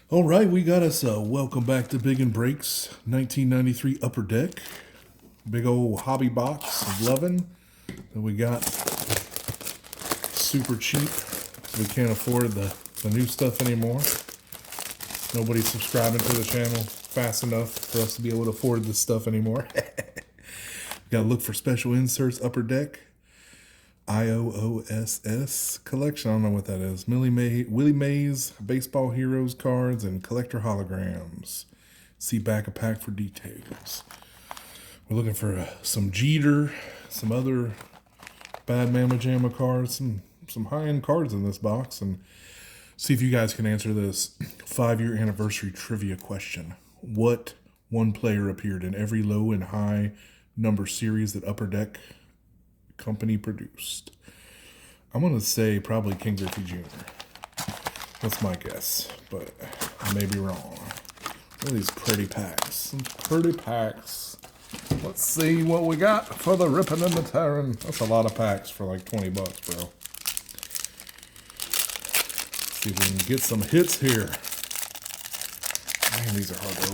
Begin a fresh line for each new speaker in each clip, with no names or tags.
All right, we got us a welcome back to Big and Breaks 1993 Upper Deck. Big old hobby box of loving that we got super cheap. We can't afford the new stuff anymore. Nobody's subscribing to the channel fast enough for us to be able to afford this stuff anymore. Got to look for special inserts, Upper Deck, IOOSS collection. I don't know what that is. Willie Mays, Baseball Heroes cards, and collector holograms. See back a pack for details. We're looking for some Jeter, some other Bad Mama Jamma cards, some high-end cards in this box, and see if you guys can answer this 5-year anniversary trivia question. What one player appeared in every low and high number series that Upper Deck Company produced? I'm going to say probably King Griffey Jr. That's my guess, but I may be wrong. Look at these pretty packs. Some pretty packs. Let's see what we got for the ripping and the tearing. That's a lot of packs for like 20 bucks, bro. See if we can get some hits here. Man, these are hard to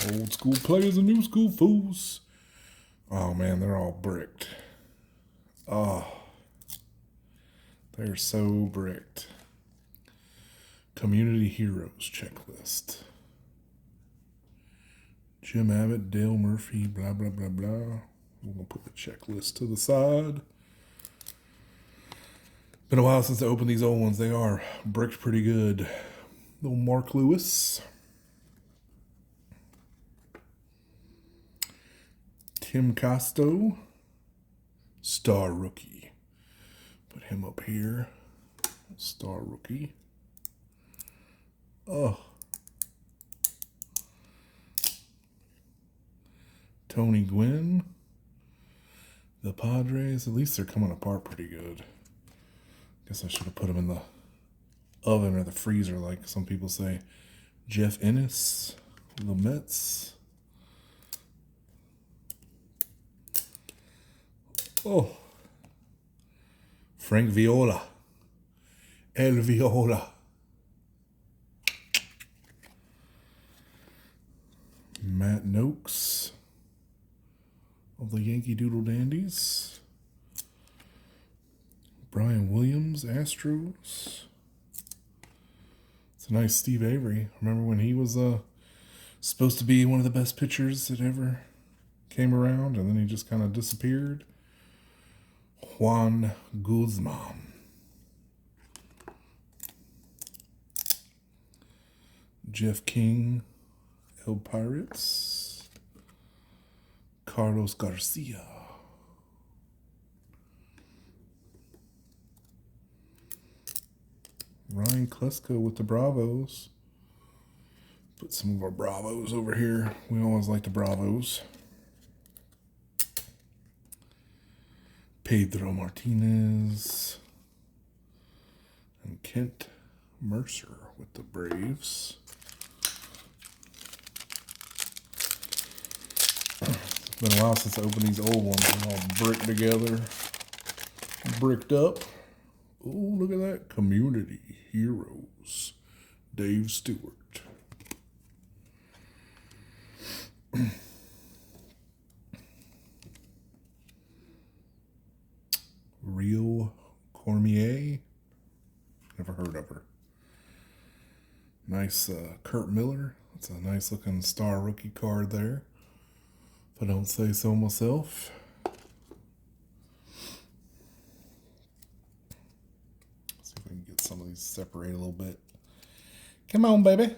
open. Old school players and new school fools. Oh man, they're all bricked. Oh, they're so bricked. Community Heroes checklist. Jim Abbott, Dale Murphy, blah, blah, blah, blah. We're going to put the checklist to the side. Been a while since I opened these old ones. They are bricked pretty good. Little Mark Lewis. Tim Costo. Star Rookie. Put him up here. Star Rookie. Oh. Tony Gwynn. The Padres. At least they're coming apart pretty good. Guess I should have put them in the oven or the freezer like some people say. Jeff Ennis. The Mets. Oh. Frank Viola. El Viola. Matt Noakes of the Yankee Doodle Dandies. Brian Williams, Astros. It's a nice Steve Avery. Remember when he was supposed to be one of the best pitchers that ever came around, and then he just kind of disappeared? Juan Guzman. Jeff King, El Pirates. Carlos Garcia. Ryan Klesko with the Bravos. Put some of our Bravos over here. We always like the Bravos. Pedro Martinez. And Kent Mercer with the Braves. It's been a while since I opened these old ones. They're all bricked together. Bricked up. Oh, look at that. Community Heroes. Dave Stewart. Real Cormier. Never heard of her. Nice Kurt Miller. That's a nice looking Star Rookie card there. If I don't say so myself. See if we can get some of these separated a little bit. Come on, baby.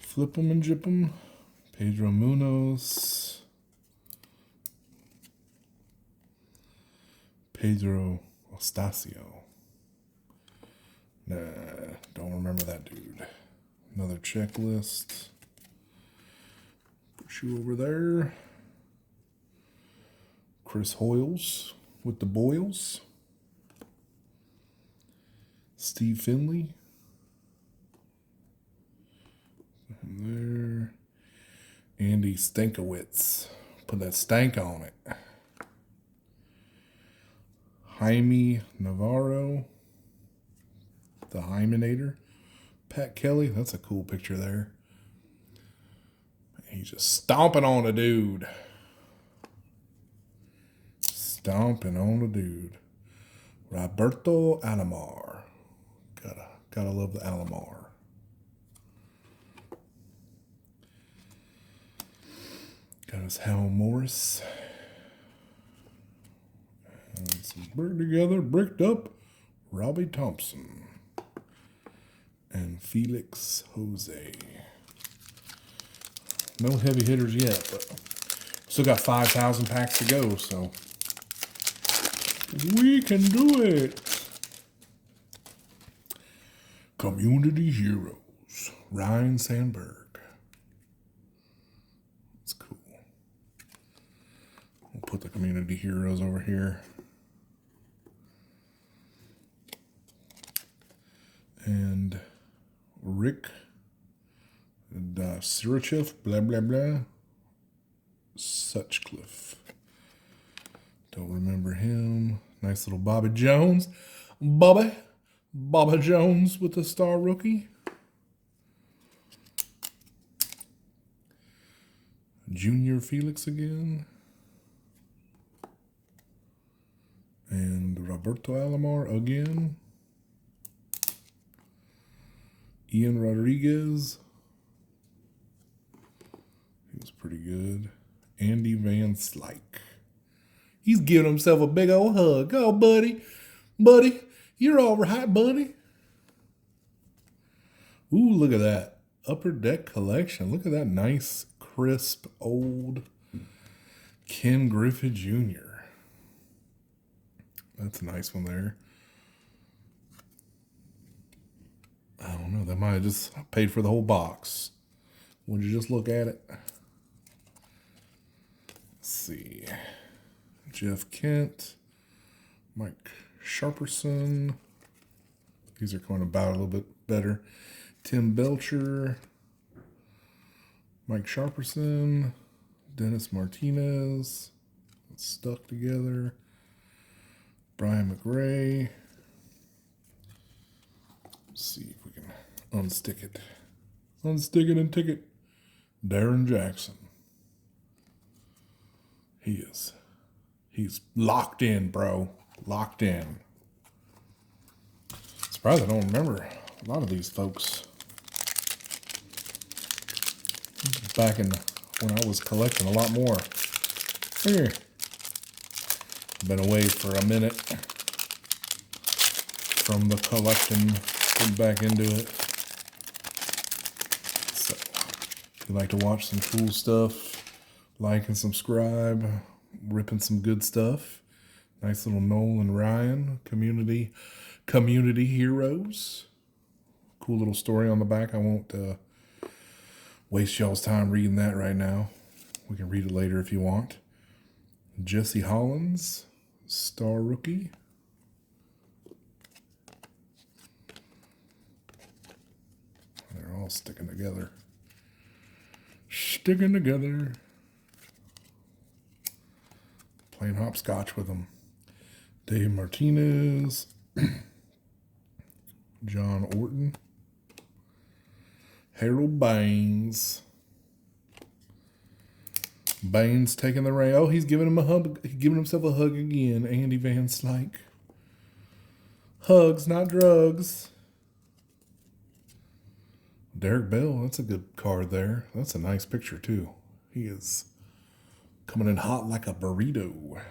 Flip them and jip them. Pedro Munoz. Pedro Ostasio. Nah, don't remember that dude. Another checklist. Put you over there. Chris Hoyles with the Boyles. Steve Finley. There. Andy Stankiewicz. Put that stank on it. Jaime Navarro. the Hymenator. Pat Kelly, that's a cool picture there. He's just stomping on a dude. Stomping on a dude. Roberto Alomar. Gotta love the Alomar. Got his Hal Morris. And some brick together, bricked up. Robbie Thompson. And Felix Jose. No heavy hitters yet, but still got 5,000 packs to go, so we can do it. Community Heroes. Ryan Sandberg. That's cool. We'll put the Community Heroes over here. And Rick Sirachev, blah, blah, blah. Sutcliffe. Don't remember him. Nice little Bobby Jones. Bobby Jones with the star rookie. Junior Felix again. And Roberto Alomar again. Ian Rodriguez. He was pretty good. Andy Van Slyke. He's giving himself a big old hug. Oh, buddy. Buddy, you're all right, buddy. Ooh, look at that. Upper Deck Collection. Look at that nice, crisp, old Ken Griffey Jr. That's a nice one there. I don't know. They might have just paid for the whole box. Would you just look at it? Let's see. Jeff Kent. Mike Sharperson. These are going about a little bit better. Tim Belcher. Mike Sharperson. Dennis Martinez. It's stuck together. Brian McRae. Let's see if we can unstick it. Unstick it and tick it. Darren Jackson. He's locked in, bro. Locked in. Surprised I don't remember a lot of these folks. Back in when I was collecting a lot more. Here. Been away for a minute from the collecting. Getting back into it. So, if you like to watch some cool stuff, like and subscribe, ripping some good stuff. Nice little Noel and Ryan community heroes. Cool little story on the back. I won't waste y'all's time reading that right now. We can read it later if you want. Jesse Hollins, star rookie. They're all sticking together. Sticking together. Playing hopscotch with them. Dave Martinez. John Orton. Harold Baines. Baines taking the reign. Oh, he's giving him a hug. He's giving himself a hug again. Andy Van Slyke. Hugs, not drugs. Derek Bell, that's a good card there. That's a nice picture, too. He is coming in hot like a burrito.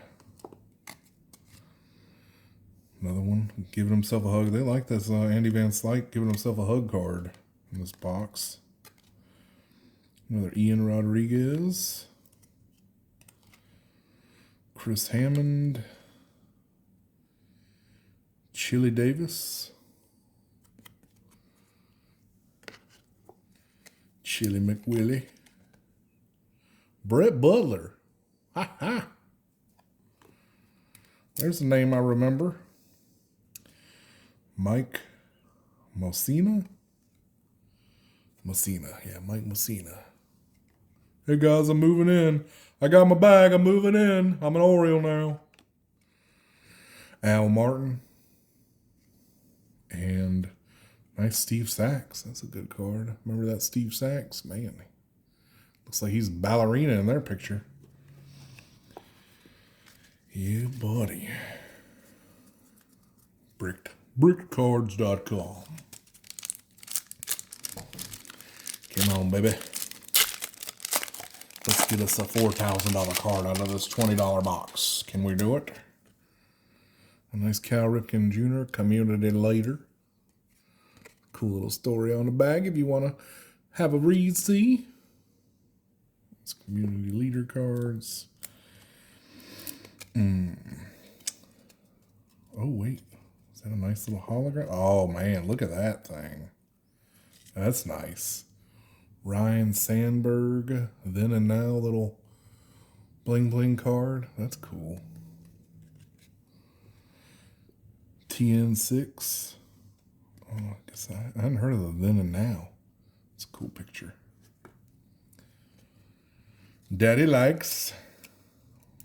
Another one, giving himself a hug. They like this Andy Van Slyke giving himself a hug card in this box. Another Ian Rodriguez. Chris Hammond. Chili Davis. Chili McWillie. Brett Butler. Ha ha. There's a name I remember. Mike Messina. Yeah, Mike Messina. Hey guys, I'm moving in. I got my bag, I'm moving in. I'm an Oriole now. Al Martin. And Nice Steve Sachs. That's a good card. Remember that Steve Sachs? Man, looks like he's a ballerina in their picture. Yeah, buddy. Brickcards.com. Come on, baby. Let's get us a $4,000 card out of this $20 box. Can we do it? A nice Cal Ripken Jr. Community Leader. Cool little story on the bag if you want to have a read, see. It's Community Leader cards. Oh, wait. Is that a nice little hologram? Oh, man, look at that thing. That's nice. Ryan Sandberg, Then and Now, little bling bling card. That's cool. TN6. Oh, I guess I hadn't heard of the Then and Now. It's a cool picture. Daddy Likes.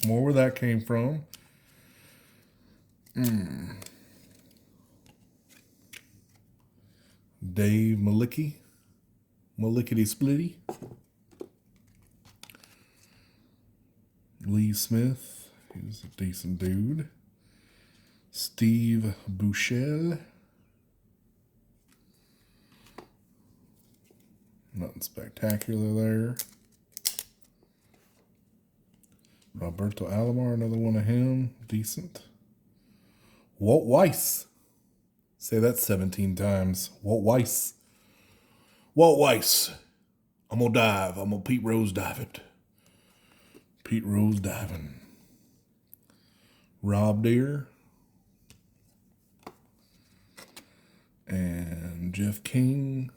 More where that came from. Dave Malicki. Malickety Splitty. Lee Smith. He's a decent dude. Steve Bouchel. Nothing spectacular there. Roberto Alomar, another one of him. Decent. Walt Weiss. Say that 17 times. Walt Weiss. Walt Weiss. I'm going to dive. I'm going to Pete Rose dive it. Pete Rose diving. Rob Deere. And Jeff King.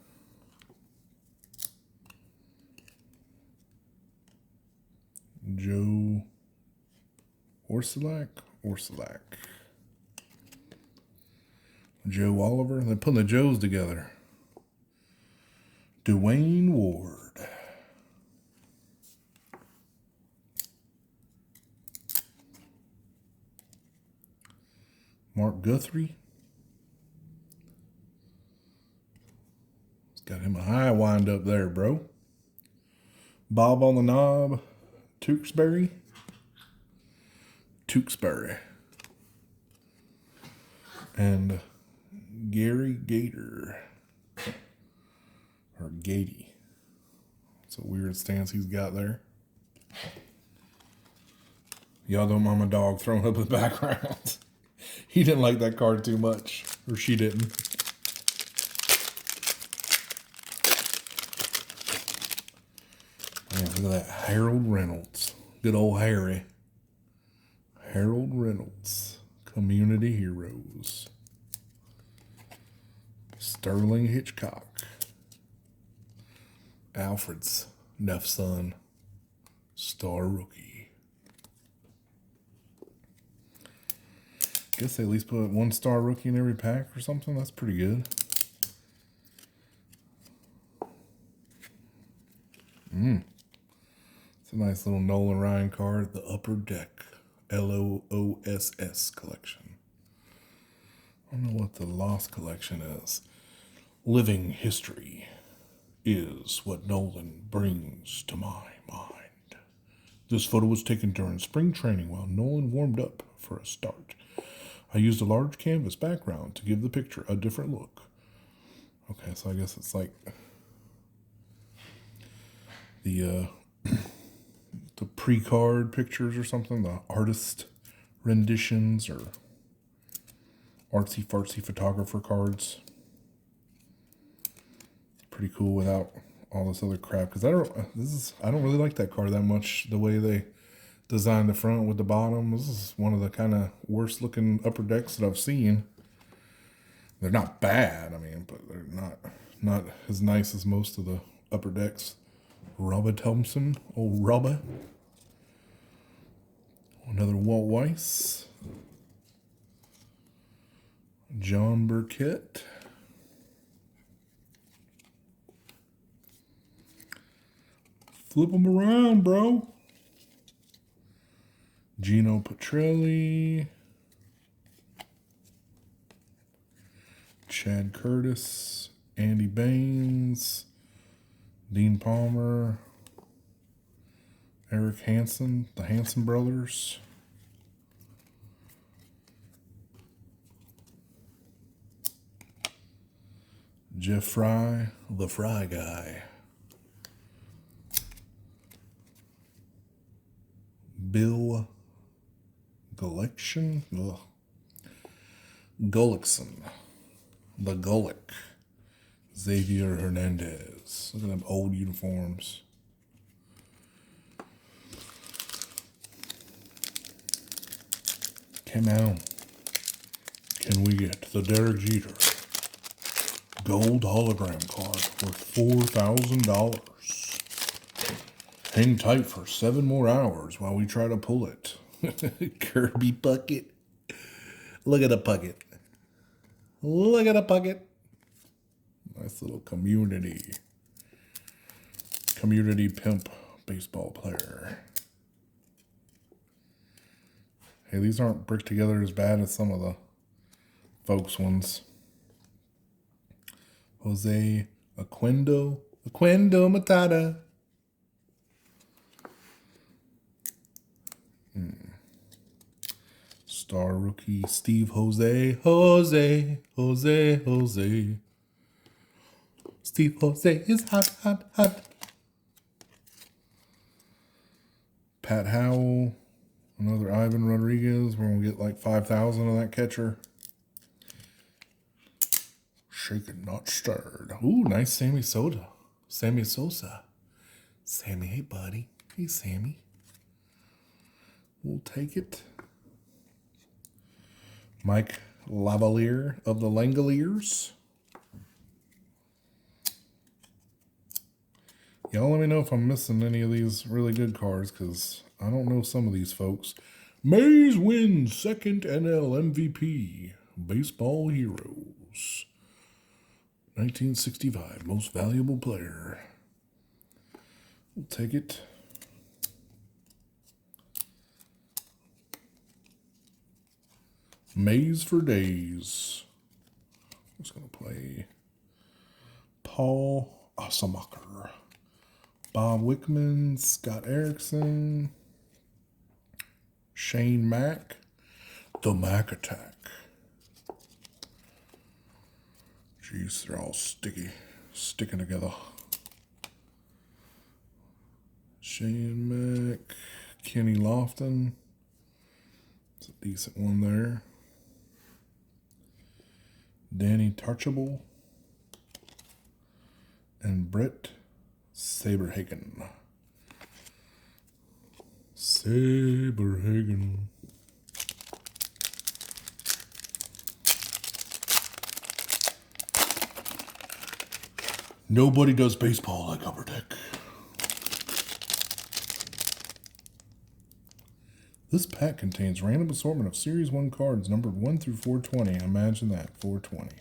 Joe Orsulak. Joe Oliver. They're putting the Joes together. Dwayne Ward. Mark Guthrie. It's got him a high wind up there, bro. Bob on the Knob. Tewksbury. And Gary Gator. Or Gatey. It's a weird stance he's got there. Y'all don't mind my dog throwing up his background. He didn't like that card too much. Or she didn't. Man, look at that. Harold Reynolds. Good old Harry. Harold Reynolds. Community Heroes. Sterling Hitchcock. Alfred's Neff son. Star Rookie. Guess they at least put 1 star rookie in every pack or something. That's pretty good. It's a nice little Nolan Ryan card. The Upper Deck LOOSS collection. I don't know what the Lost collection is. Living history is what Nolan brings to my mind. This photo was taken during spring training while Nolan warmed up for a start. I used a large canvas background to give the picture a different look. Okay, so I guess it's like the pre-card pictures or something, the artist renditions or artsy-fartsy photographer cards. Pretty cool without all this other crap, because I don't really like that card that much, the way they designed the front with the bottom. This is one of the kind of worst looking upper decks that I've seen. They're not bad, I mean, but they're not as nice as most of the upper decks. Robert Thompson, old Robert. Another Walt Weiss. John Burkett. Flip them around, bro. Gino Petrelli. Chad Curtis, Andy Baines, Dean Palmer, Eric Hansen, the Hansen brothers. Jeff Fry, the Fry guy. Bill Gullickson, Gullickson, the Gullick. Xavier Hernandez. Look at them old uniforms. Come on. Can we get the Derek Jeter gold hologram card worth $4,000? Hang tight for 7 more hours while we try to pull it. Kirby Puckett. Look at the Puckett. Look at the Puckett. Nice little community pimp baseball player. Hey, these aren't bricked together as bad as some of the folks ones. Jose Aquendo Matata. Star rookie Steve Jose. Steve Jose is hot. Pat Howell. Another Ivan Rodriguez. We're going to get like 5,000 of that catcher. Shaken, not stirred. Ooh, nice Sammy Sosa. Sammy, hey, buddy. Hey, Sammy. We'll take it. Mike Lavalier of the Langoliers. Y'all let me know if I'm missing any of these really good cards, because I don't know some of these folks. Mays wins second NL MVP. Baseball Heroes. 1965, most valuable player. We'll take it. Mays for days. I'm just going to play Paul Asamacher. Bob Wickman, Scott Erickson, Shane Mack, the Mack Attack. Jeez, they're all sticking together. Shane Mack, Kenny Lofton. It's a decent one there. Danny Tarchable and Brett Saberhagen. Nobody does baseball like Upper Deck. This pack contains random assortment of Series 1 cards numbered 1 through 420. Imagine that, 420.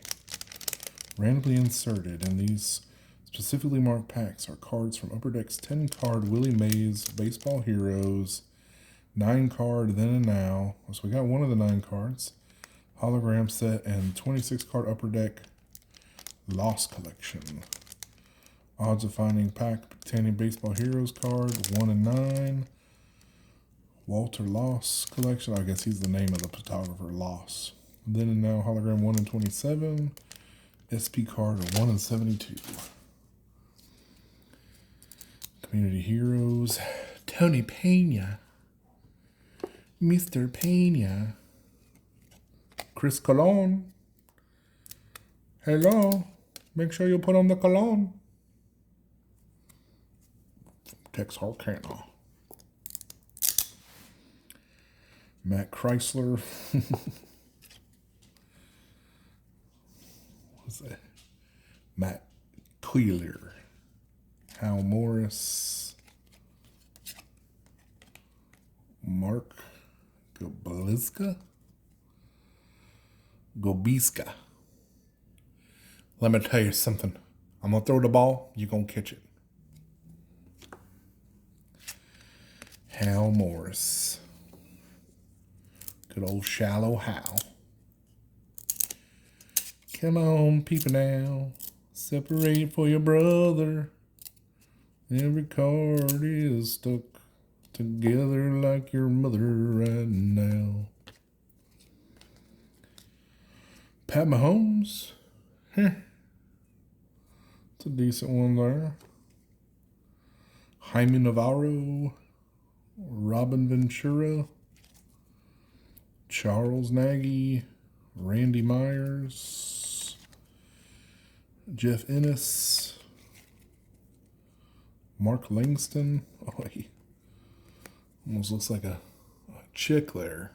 Randomly inserted in these specifically marked packs are cards from Upper Deck's 10-card Willie Mays Baseball Heroes 9-card Then and Now. So we got one of the 9 cards. Hologram set and 26-card Upper Deck Lost Collection. Odds of finding pack containing Baseball Heroes card 1 and 9. Walter Loss collection. I guess he's the name of the photographer, Loss. Then and Now hologram 1 and 27. SP card 1 and 72. Community Heroes. Tony Pena. Mr. Pena. Chris Colon. Hello. Make sure you put on the cologne. Texarkana. Matt Chrysler. What's that? Matt Queeler. Hal Morris. Mark Gobiska. Let me tell you something. I'm going to throw the ball. You're going to catch it. Hal Morris. Good old Shallow Hal. Come on, people now. Separate for your brother. Every card is stuck together like your mother right now. Pat Mahomes. It's a decent one there. Jaime Navarro. Robin Ventura. Charles Nagy. Randy Myers. Jeff Ennis. Mark Langston. Oh, he almost looks like a chick there.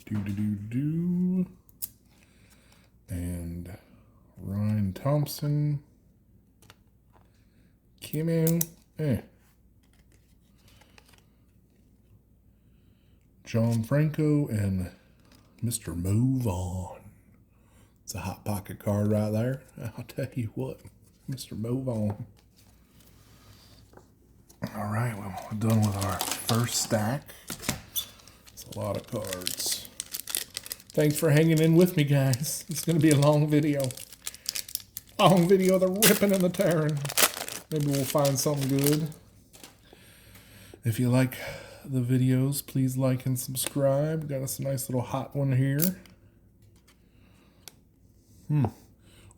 Do. And Ryan Thompson. Kim. John Franco and Mr. Move On. It's a hot pocket card right there. I'll tell you what, Mr. Move On. All right, well, we're done with our first stack. It's a lot of cards. Thanks for hanging in with me, guys. It's going to be a long video. Long video of the ripping and the tearing. Maybe we'll find something good. If you like the videos, please like and subscribe. Got us a nice little hot one here.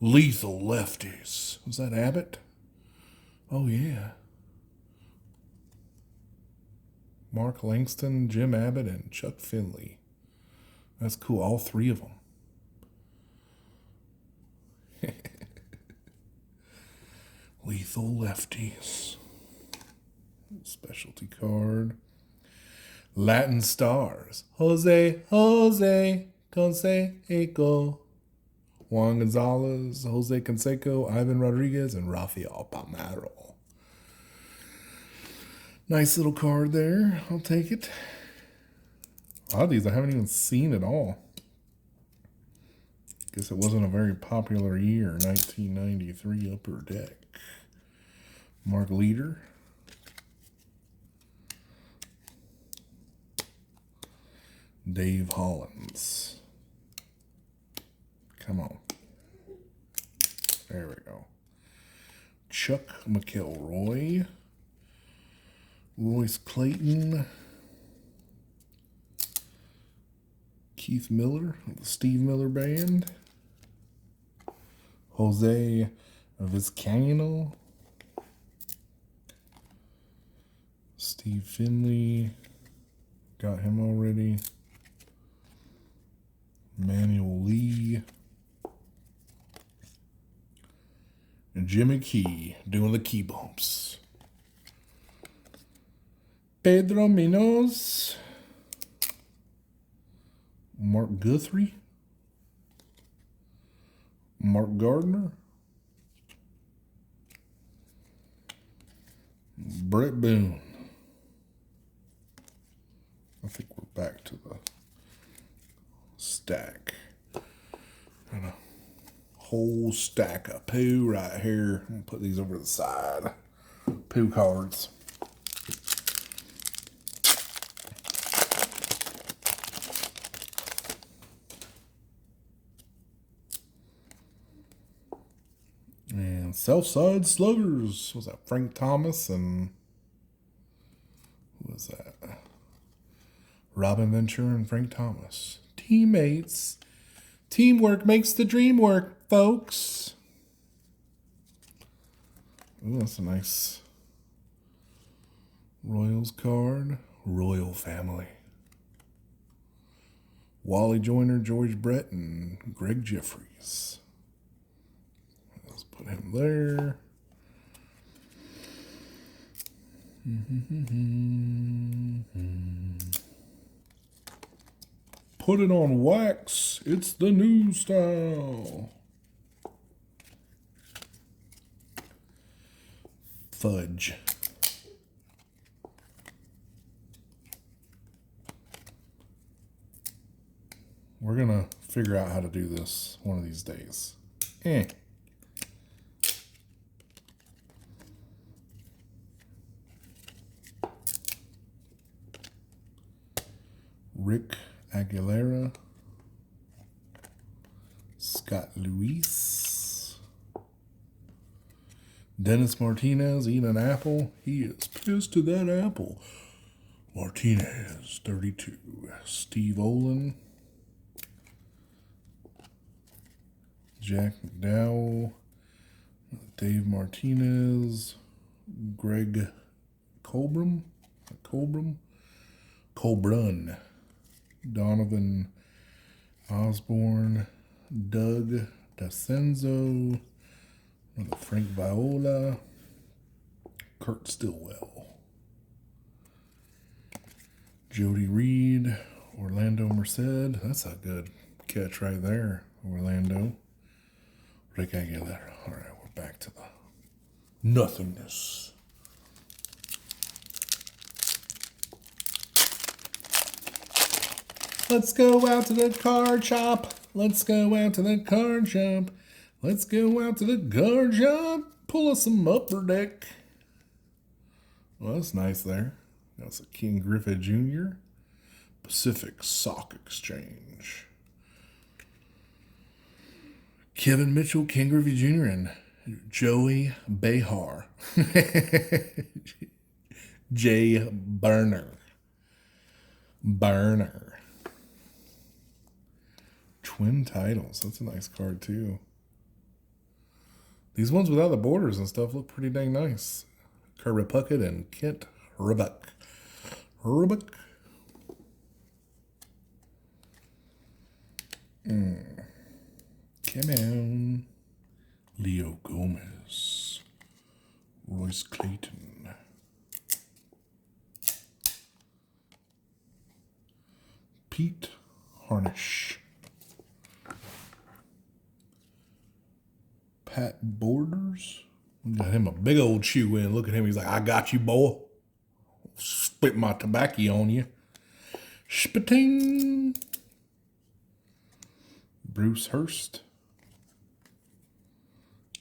Lethal Lefties. Was that Abbott? Oh, yeah. Mark Langston, Jim Abbott, and Chuck Finley. That's cool. All three of them. Lethal Lefties. Specialty card. Latin Stars. Jose Canseco. Juan Gonzalez, Jose Canseco, Ivan Rodriguez, and Rafael Palmeiro. Nice little card there. I'll take it. A lot of these I haven't even seen at all. Guess it wasn't a very popular year, 1993 Upper Deck. Mark Leader. Dave Hollins. Come on. There we go. Chuck McElroy. Royce Clayton. Keith Miller of the Steve Miller Band. Jose Vizcaino. Steve Finley. Got him already. Manuel Lee. And Jimmy Key doing the key bumps. Pedro Munoz. Mark Guthrie. Mark Gardner. Brett Boone. I think we're back to the stack. And a whole stack of poo right here. I'm gonna put these over to the side. Poo cards. And Southside Sluggers. Was that Frank Thomas and who was that? Robin Ventura and Frank Thomas. Teammates. Teamwork makes the dream work, folks. Ooh, that's a nice Royals card. Royal family. Wally Joyner, George Brett, and Greg Jeffries. Let's put him there. Put it on wax. It's the new style. Fudge. We're going to figure out how to do this one of these days. Rick Aguilera, Scott Luis, Dennis Martinez eating an apple. He is pissed to that apple. Martinez, 32. Steve Olin, Jack McDowell, Dave Martinez, Greg Colbrun, Donovan Osborne, Doug DeCenzo, Frank Viola, Kurt Stillwell, Jody Reed, Orlando Merced. That's a good catch right there, Orlando. Rick Aguilera. All right, we're back to the nothingness. Let's go out to the card shop. Let's go out to the card shop. Let's go out to the card shop. Pull us some upper deck. Well, that's nice there. That's a King Griffith Jr. Pacific Sock Exchange. Kevin Mitchell, King Griffey Jr., and Joey Behar. Jay Burner. Twin titles. That's a nice card, too. These ones without the borders and stuff look pretty dang nice. Kirby Puckett and Kent Hrbek. Come on. Leo Gomez. Royce Clayton. Pete Harnish. Pat Borders. We got him a big old chew in. Look at him. He's like, I got you, boy. Spit my tobacco on you. Spating. Bruce Hurst.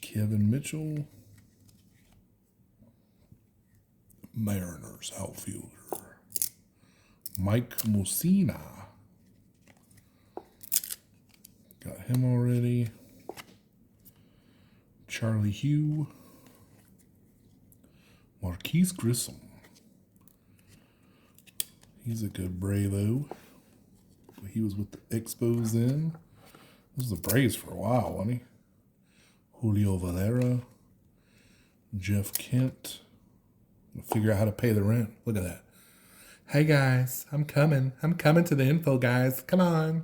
Kevin Mitchell. Mariners outfielder. Mike Mussina. Got him already. Charlie Hugh. Marquise Grissom. He's a good Bravo. He was with the Expos then. This was the Braves for a while, wasn't he? Julio Valera. Jeff Kent. Figure out how to pay the rent. Look at that. Hey guys, I'm coming. I'm coming to the info, guys. Come on.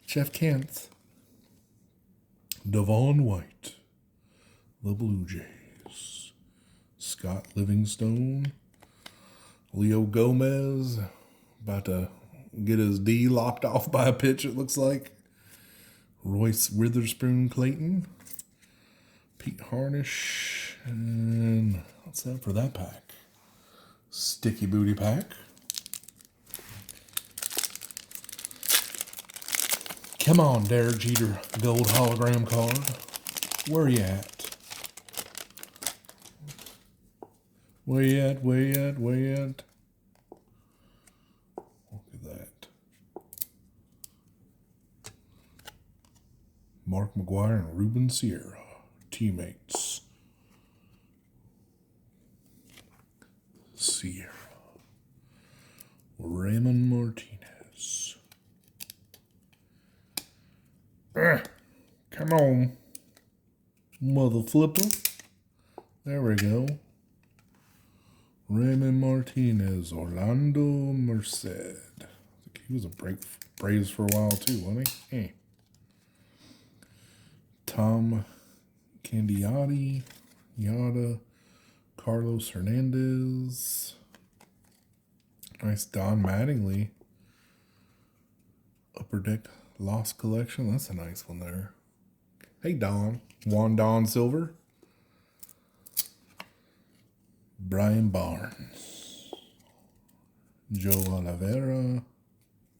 Jeff Kent. Devon White. The Blue Jays. Scott Livingstone. Leo Gomez. About to get his D lopped off by a pitch, it looks like. Royce Witherspoon Clayton. Pete Harnish. And what's that for that pack? Sticky Booty pack. Come on, Derek Jeter gold hologram card. Where you at? Where you at? Where you at? Where you at? Look at that. Mark McGwire and Ruben Sierra, teammates. Sierra. Raymond Martinez. Come on, mother flipper. There we go. Raymond Martinez, Orlando Merced. He was a Braves for a while too, wasn't he? Hey. Tom Candiotti, Yada, Carlos Hernandez. Nice Don Mattingly. Upper Deck Lost Collection. That's a nice one there. Hey, Don. Juan Don Silver. Brian Barnes. Joe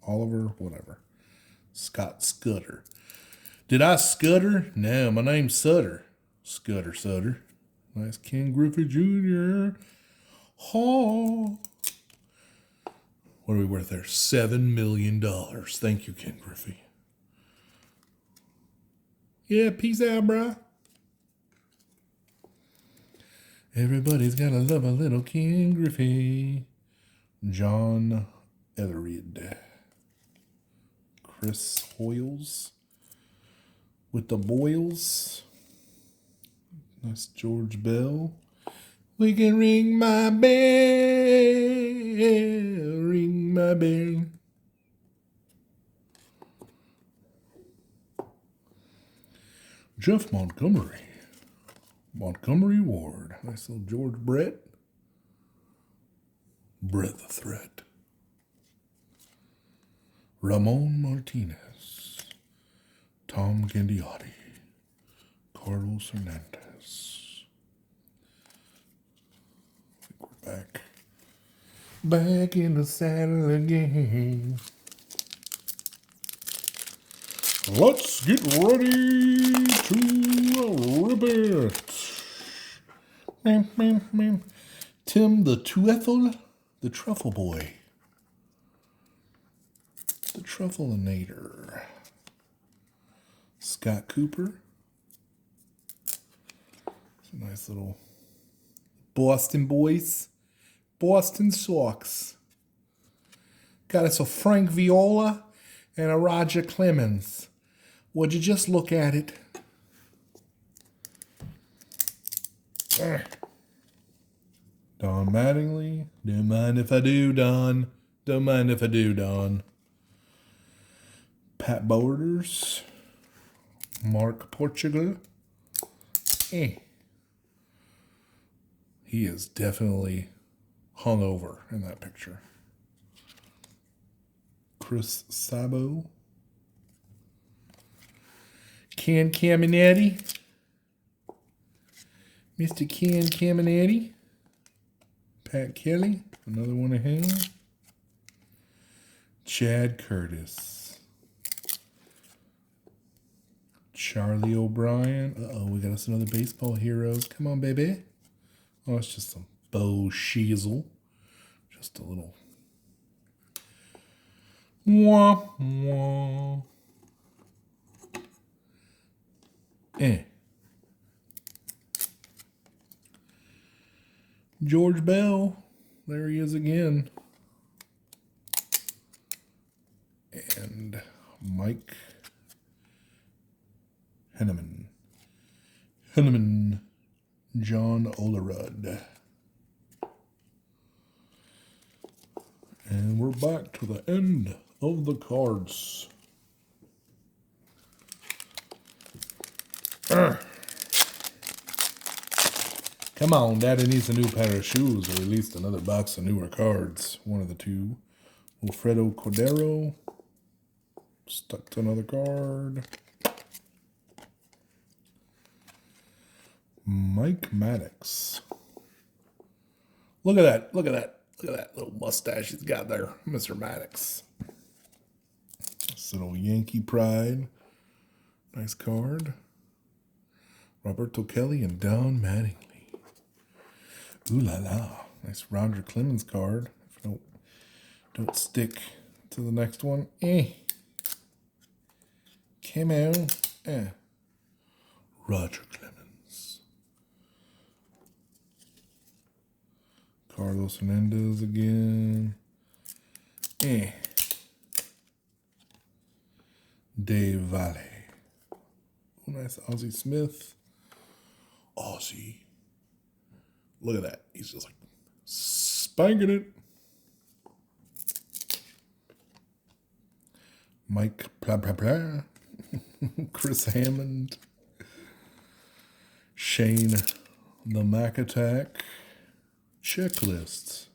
Oliver, whatever. Scott Scudder. Did I Scudder? No, my name's Sutter. Sutter. Nice King Griffey Jr. Oh. What are we worth there? $7 million. Thank you, Ken Griffey. Yeah, peace out, bruh. Everybody's gotta love a little Ken Griffey. John Etheridge. Chris Hoyles with the boils. Nice George Bell. We can ring my bell, ring my bell. Jeff Montgomery. Montgomery Ward. Nice little George Brett. Brett the Threat. Ramon Martinez. Tom Gandiotti. Carlos Hernandez. I think we're back. Back in the saddle again. Let's get ready to rip it. Tim the Tuethel, the Truffle Boy. The Truffleinator. Scott Cooper. It's a nice little Boston boys. Boston Sox. Got us a Frank Viola and a Roger Clemens. Would you just look at it? Don Mattingly. Don't mind if I do, Don. Don't mind if I do, Don. Pat Borders. Mark Portugal. He is definitely hungover in that picture. Chris Sabo. Ken Caminetti. Mr. Ken Caminetti. Pat Kelly. Another one of him. Chad Curtis. Charlie O'Brien. Uh-oh, we got us another baseball heroes. Come on, baby. Oh, it's just some Bo Sheasel. Just a little... Wah, wah. George Bell. There he is again. And Mike Henneman. John Olerud. And we're back to the end of the cards. Come on, Daddy needs a new pair of shoes, or at least another box of newer cards. One of the two. Wilfredo Cordero. Stuck to another card. Mike Maddox. Look at that. Look at that. Look at that little mustache he's got there. Mr. Maddox. This little Yankee pride. Nice card. Roberto Kelly and Don Mattingly. Ooh la la. Nice Roger Clemens card. If you don't stick to the next one. Come on. Roger Clemens. Carlos Hernandez again. Dave Valle. Oh, nice Ozzie Smith. Ozzie. Look at that. He's just like spanking it. Mike blah blah blah. Chris Hammond. Shane the Mac Attack. Checklists.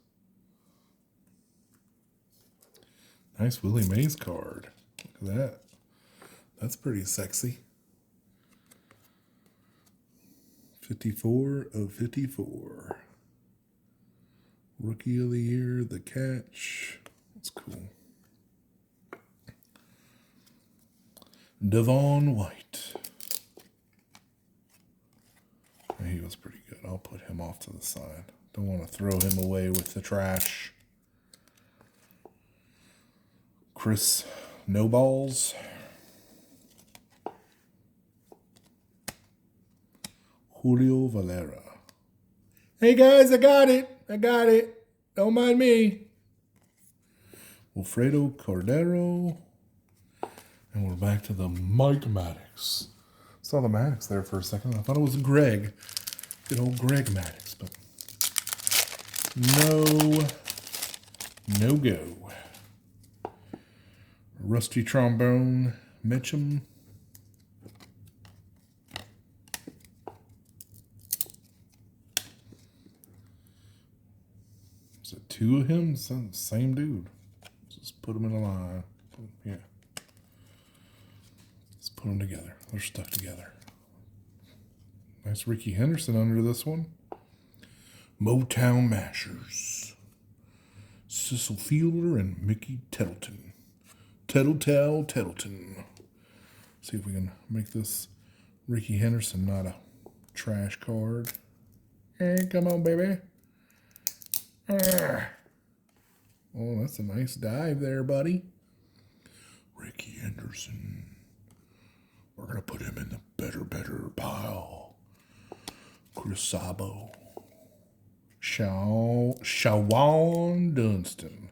Nice Willie Mays card. Look at that. That's pretty sexy. 54 of 54. Rookie of the Year, the catch. That's cool. Devon White. He was pretty good. I'll put him off to the side. Don't want to throw him away with the trash. Chris No Balls. Julio Valera. Hey guys, I got it. Don't mind me. Wilfredo Cordero. And we're back to the Mike Maddox. Saw the Maddox there for a second. I thought it was Greg. Good old Greg Maddox, but no go. Rusty Trombone, Mitchum. Is it two of him? Same dude. Just put them in a line. Yeah. Let's put them together. They're stuck together. Nice Ricky Henderson under this one. Motown Mashers. Cecil Fielder and Mickey Tettleton. Tettleton. See if we can make this Ricky Henderson not a trash card. Hey, come on, baby. Oh, that's a nice dive there, buddy. Ricky Henderson. We're going to put him in the better pile. Chris Sabo. Shawan Dunston.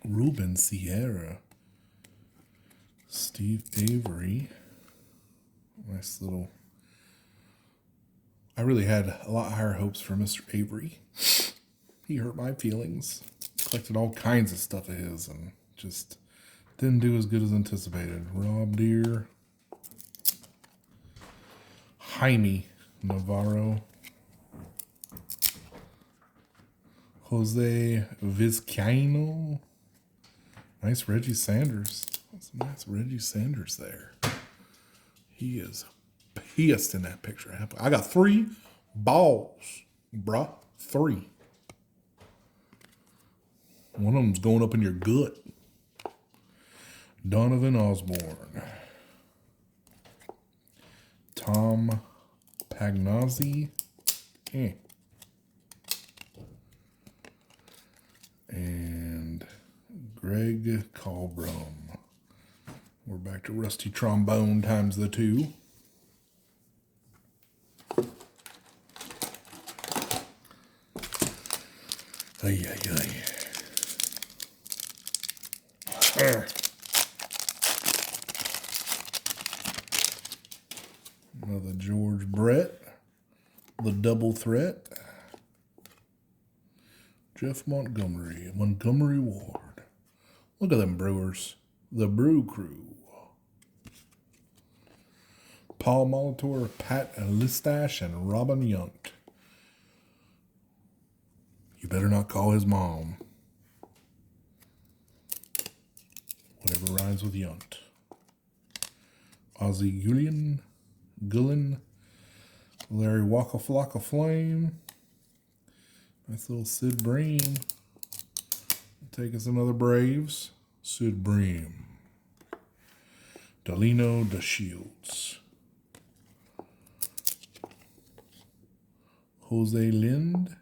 Ruben Sierra. Steve Avery. Nice little... I really had a lot higher hopes for Mr. Avery. He hurt my feelings. Collected all kinds of stuff of his and just didn't do as good as anticipated. Rob Deere. Jaime Navarro. Jose Vizcaino. Nice Reggie Sanders. That's a nice Reggie Sanders there. He is pissed in that picture. I got 3 balls, bruh. 3. One of them's going up in your gut. Donovan Osborne. Tom Pagnozzi. And Greg Colbrum. We're back to Rusty Trombone times the 2. Ay. Another George Brett. The double threat. Jeff Montgomery Ward. Look at them Brewers. The Brew Crew. Paul Molitor, Pat Listash, and Robin Yount. You better not call his mom. Whatever rhymes with Yount. Ozzie Gullin. Larry Waka Flocka Flame. Nice little Sid Bream. Take us another Braves. Sid Bream. Delino DeShields. Jose Lind.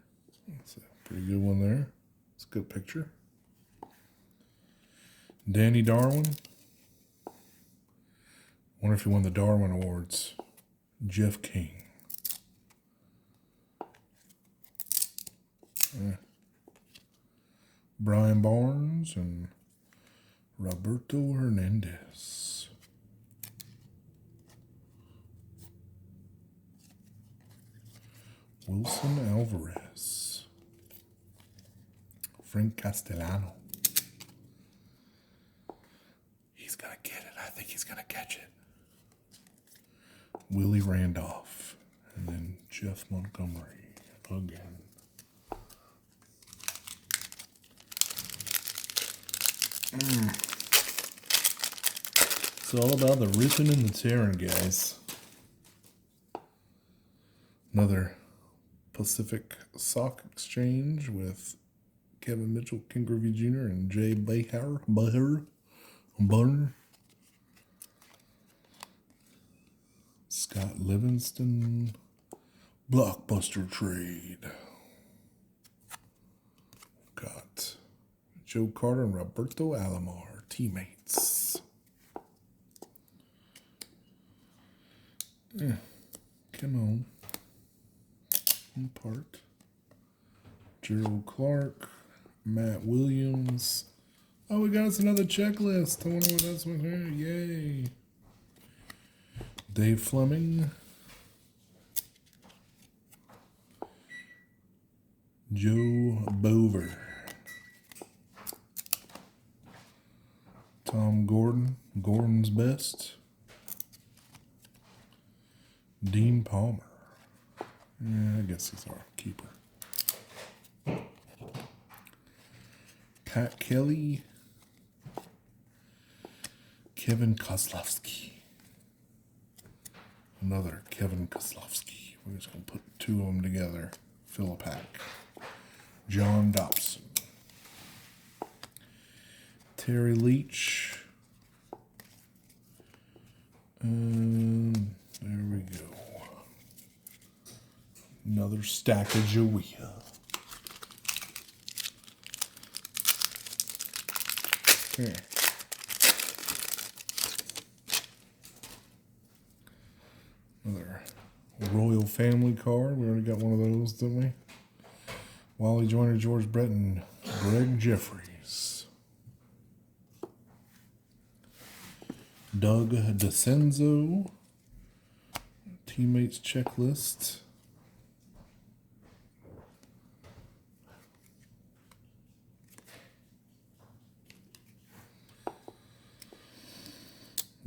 That's a pretty good one there. It's a good picture. Danny Darwin. Wonder if he won the Darwin Awards. Jeff King. Brian Barnes and Roberto Hernandez. Wilson Alvarez. Frank Castellano. He's going to get it. I think he's going to catch it. Willie Randolph. And then Jeff Montgomery again. It's all about the ripping and the tearing, guys. Another Pacific Sock Exchange with Kevin Mitchell, King Griffey Jr., and Jay Butter. Scott Livingston. Blockbuster Trade. Got Joe Carter and Roberto Alomar, teammates. Yeah, come on. Part. Gerald Clark, Matt Williams. Oh, we got us another checklist. I wonder what that's one here. Yay. Dave Fleming. Joe Bover. Tom Gordon. Gordon's best. Dean Palmer. Yeah, I guess he's our keeper. Pat Kelly. Kevin Kozlowski. Another Kevin Kozlowski. We're just going to put two of them together. Fill a pack. John Dobson. Terry Leach. There we go. Another stack of Joea. Okay. Another Royal Family card. We already got one of those, didn't we? Wally Joyner, George Brett, and Greg Jeffries. Doug DeCenzo. Teammates checklist.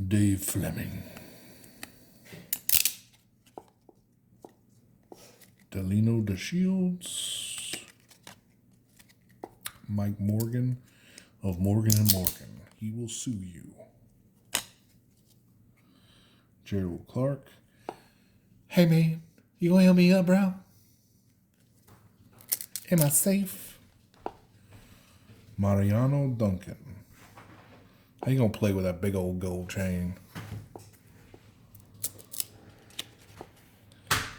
Dave Fleming. Delino DeShields. Mike Morgan of Morgan & Morgan. He will sue you. Gerald Clark. Hey man, you gonna help me up, bro? Am I safe? Mariano Duncan. How you gonna play with that big old gold chain?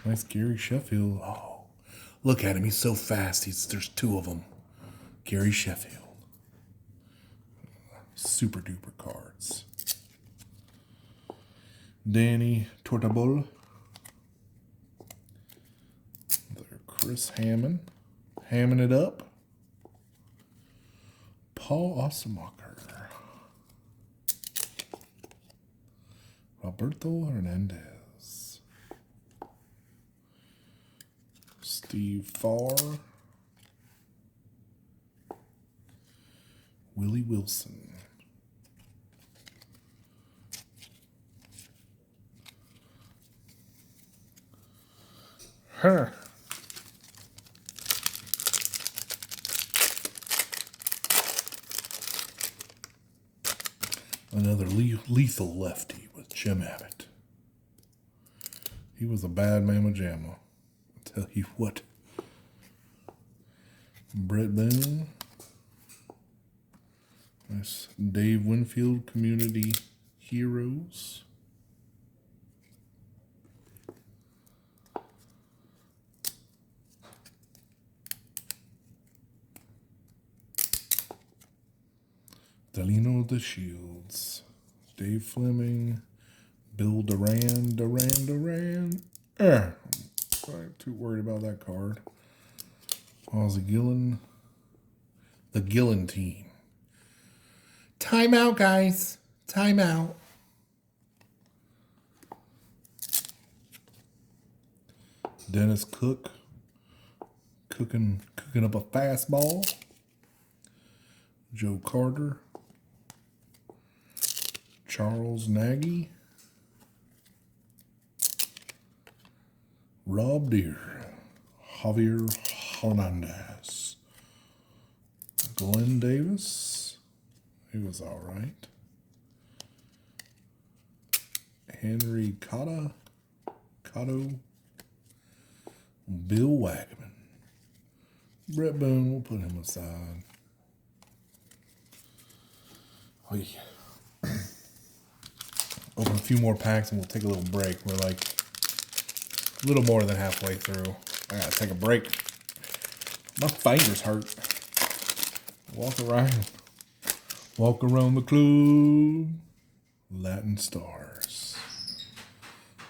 Nice Gary Sheffield. Oh, look at him. He's so fast. There's two of them. Gary Sheffield. Super duper cards. Danny Tortabol. Chris Hammond. Hamming it up. Paul Osemacher. Roberto Hernandez. Steve Farr. Willie Wilson. Huh. Another lethal lefty with Jim Abbott. He was a bad mamma jamma. I'll tell you what. Brett Boone. Nice Dave Winfield Community Heroes. Delino DeShields. Dave Fleming. Bill Duran. I'm not too worried about that card. Ozzie Gillen. The Gillen team. Time out, guys. Time out. Dennis Cook. Cooking up a fastball. Joe Carter. Charles Nagy. Rob Deere. Javier Hernandez. Glenn Davis. He was all right. Henry Cotto. Bill Wagman. Brett Boone, we'll put him aside. Oh, yeah. Open a few more packs and we'll take a little break. We're like a little more than halfway through. I gotta take a break. My fingers hurt. Walk around the club. Latin stars.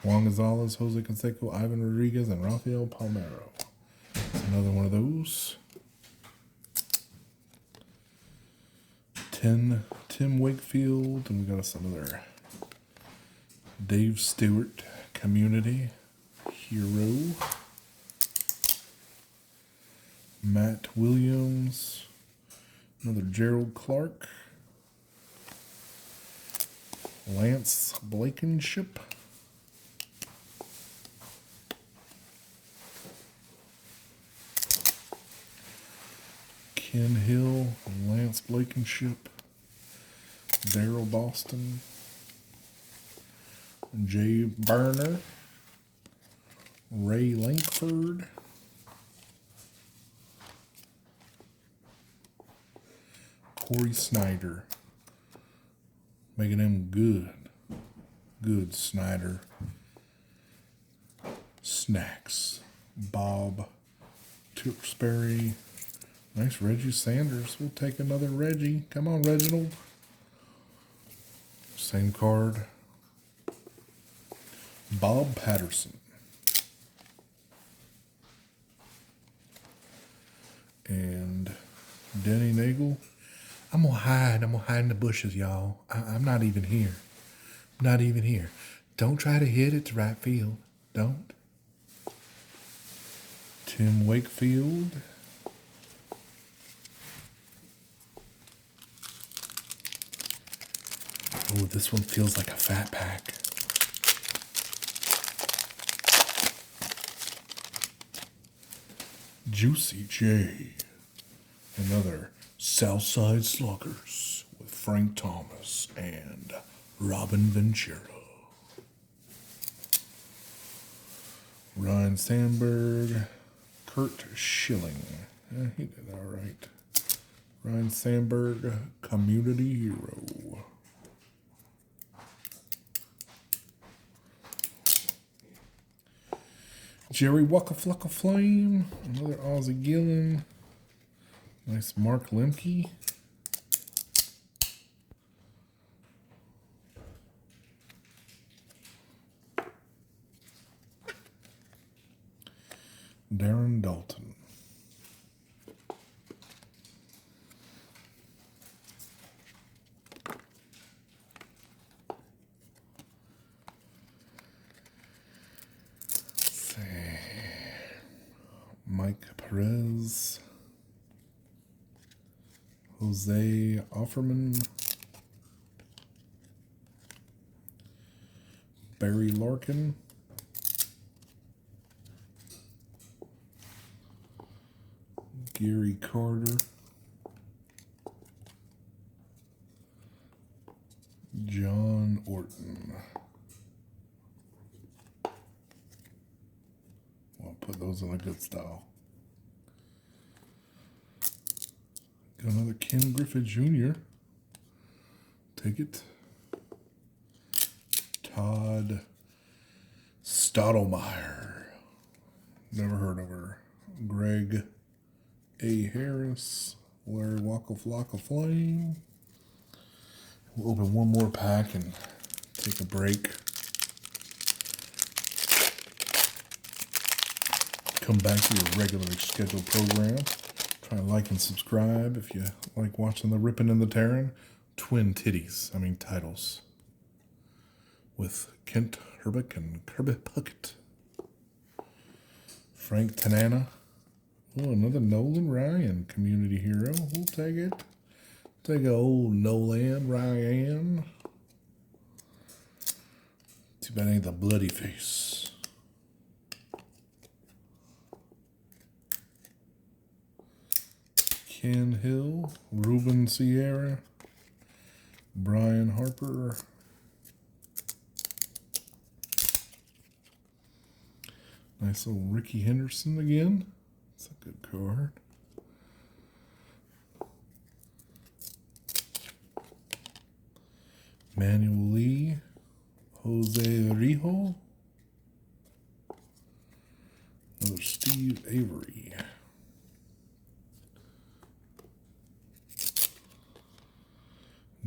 Juan Gonzalez, Jose Canseco, Ivan Rodriguez, and Rafael Palmeiro. Another one of those. 10, Tim Wakefield, and we got some other Dave Stewart, Community Hero. Matt Williams, another Gerald Clark. Lance Blankenship. Ken Hill, Lance Blankenship. Daryl Boston. Jay Burner. Ray Lankford. Corey Snyder. Making him good. Good Snyder. Snacks. Bob Tewksbury. Nice Reggie Sanders. We'll take another Reggie. Come on, Reginald. Same card. Bob Patterson. And Denny Nagel. I'm gonna hide in the bushes, y'all. I'm not even here. Not even here. Don't try to hit it to right field. Don't. Tim Wakefield. Oh, this one feels like a fat pack. Juicy J. Another Southside Sluggers with Frank Thomas and Robin Ventura. Ryan Sandberg, Kurt Schilling. He did all right. Ryan Sandberg, Community Hero. Jerry Waka Flocka Flame, another Ozzie Gillen. Nice Mark Lemke. Darren Dalton. Mike Perez. Jose Offerman. Barry Larkin. Gary Carter. John Orton. I'll put those in a good style. Got another Ken Griffith Jr. Take it. Todd Stottlemyre. Never heard of her. Greg A. Harris. Larry Waka Flocka Flame. We'll open one more pack and take a break. Come back to your regularly scheduled program. Try and like and subscribe if you like watching the ripping and the tearing. Twin titles. With Kent Herbeck and Kirby Puckett. Frank Tanana. Oh, another Nolan Ryan, Community Hero. We'll take it. Take a old Nolan Ryan. Too bad ain't the bloody face. Ken Hill, Ruben Sierra, Brian Harper, nice little Ricky Henderson again. That's a good card. Manuel Lee, Jose Rijo, another Steve Avery.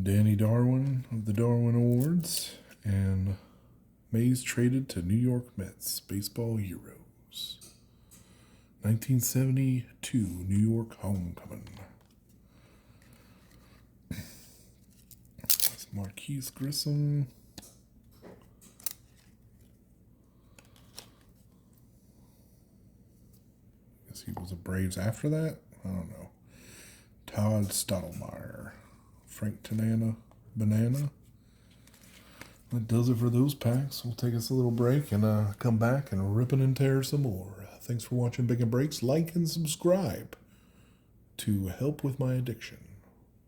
Danny Darwin of the Darwin Awards, and Mays traded to New York Mets. Baseball Heroes. 1972 New York Homecoming. That's Marquise Grissom. Guess he was a Braves after that? I don't know. Todd Stottlemyre. Frank Tanana. Banana. That does it for those packs. We'll take us a little break and come back and rip it and tear some more. Thanks for watching Big and Breaks. Like and subscribe to help with my addiction.